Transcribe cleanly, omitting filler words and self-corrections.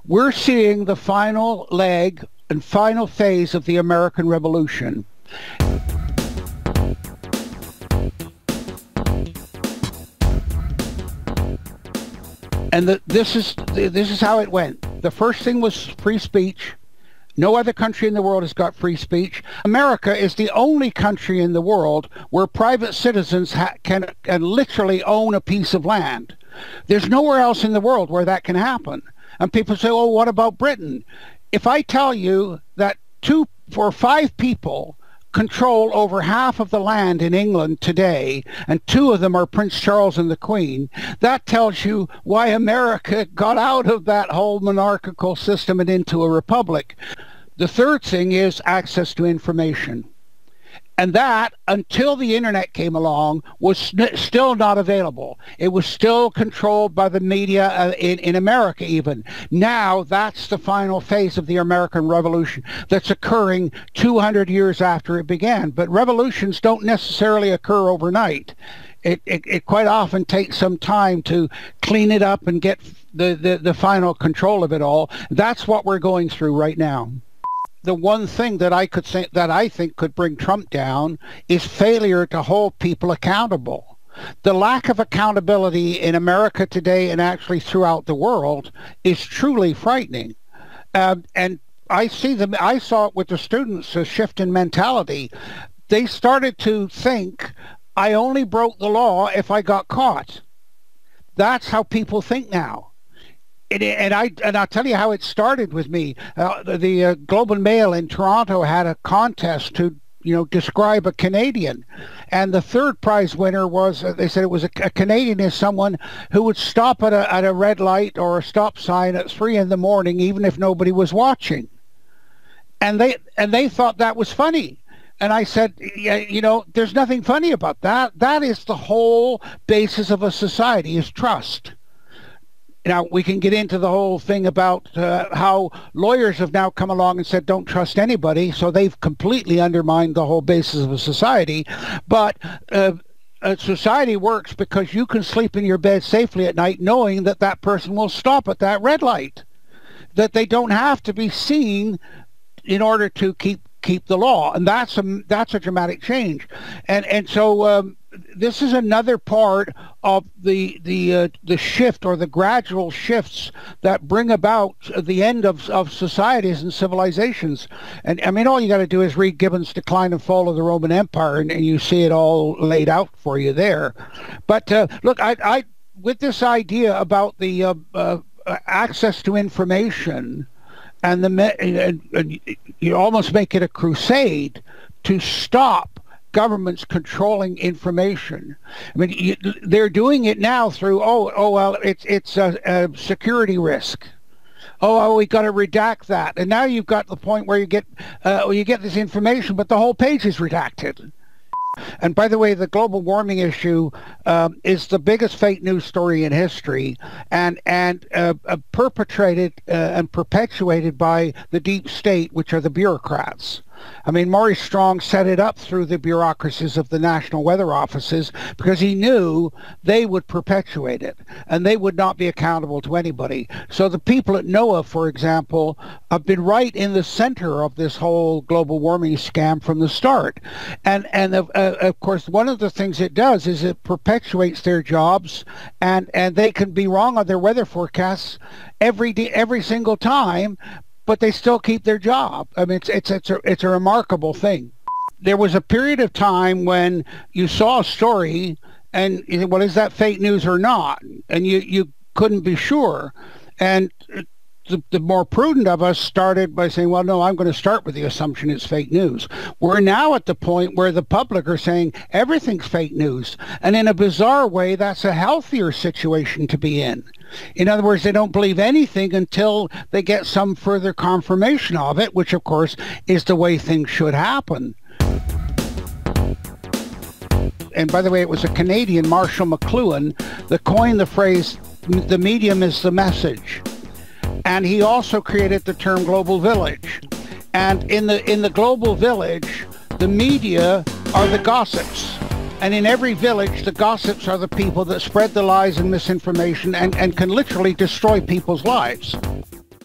We're seeing the final leg and final phase of the American Revolution. And this is how it went. The first thing was free speech. No other country in the world has got free speech. America is the only country in the world where private citizens can literally own a piece of land. There's nowhere else in the world where that can happen. And people say, oh, what about Britain? If I tell you that 2 or 5 people control over half of the land in England today, and 2 of them are Prince Charles and the Queen, that tells you why America got out of that whole monarchical system and into a republic. The third thing is access to information. And that, until the internet came along, was still not available. It was still controlled by the media in America even. Now, that's the final phase of the American Revolution that's occurring 200 years after it began. But revolutions don't necessarily occur overnight. It quite often takes some time to clean it up and get the final control of it all. That's what we're going through right now. The one thing that I think could bring Trump down is failure to hold people accountable. The lack of accountability in America today and actually throughout the world is truly frightening. And I saw it with the students, a shift in mentality. They started to think, I only broke the law if I got caught. That's how people think now. And I'll tell you how it started with me. The Globe and Mail in Toronto had a contest to describe a Canadian, and the third prize winner was they said it was a Canadian is someone who would stop at a red light or a stop sign at 3 in the morning even if nobody was watching, and they thought that was funny. And I said, yeah, there's nothing funny about that. That is the whole basis of a society, is trust. Now, we can get into the whole thing about how lawyers have now come along and said, don't trust anybody. So they've completely undermined the whole basis of a society. But a society works because you can sleep in your bed safely at night knowing that that person will stop at that red light, that they don't have to be seen in order to keep the law. And that's a dramatic change. And so this is another part of the shift, or the gradual shifts that bring about the end of societies and civilizations. And I mean, all you got to do is read Gibbon's Decline and Fall of the Roman Empire, and you see it all laid out for you there. But look, I with this idea about the access to information, and you almost make it a crusade to stop governments controlling information. I mean, they're doing it now through well, it's a security risk. Oh, we got to redact that, and now you've got the point where you get this information, but the whole page is redacted. And by the way, the global warming issue is the biggest fake news story in history, and perpetrated and perpetuated by the deep state, which are the bureaucrats. I mean, Maurice Strong set it up through the bureaucracies of the national weather offices because he knew they would perpetuate it and they would not be accountable to anybody. So the people at NOAA, for example, have been right in the center of this whole global warming scam from the start. And of course, one of the things it does is it perpetuates their jobs, and they can be wrong on their weather forecasts every single time, but they still keep their job. I mean, it's a remarkable thing. There was a period of time when you saw a story and you said, well, is that fake news or not? And you couldn't be sure. And the more prudent of us started by saying, well, no, I'm going to start with the assumption it's fake news. We're now at the point where the public are saying everything's fake news. And in a bizarre way, that's a healthier situation to be in. In other words, they don't believe anything until they get some further confirmation of it, which, of course, is the way things should happen. And by the way, it was a Canadian, Marshall McLuhan, that coined the phrase, the medium is the message. And he also created the term global village. And in the global village, the media are the gossips. And in every village, the gossips are the people that spread the lies and misinformation and can literally destroy people's lives.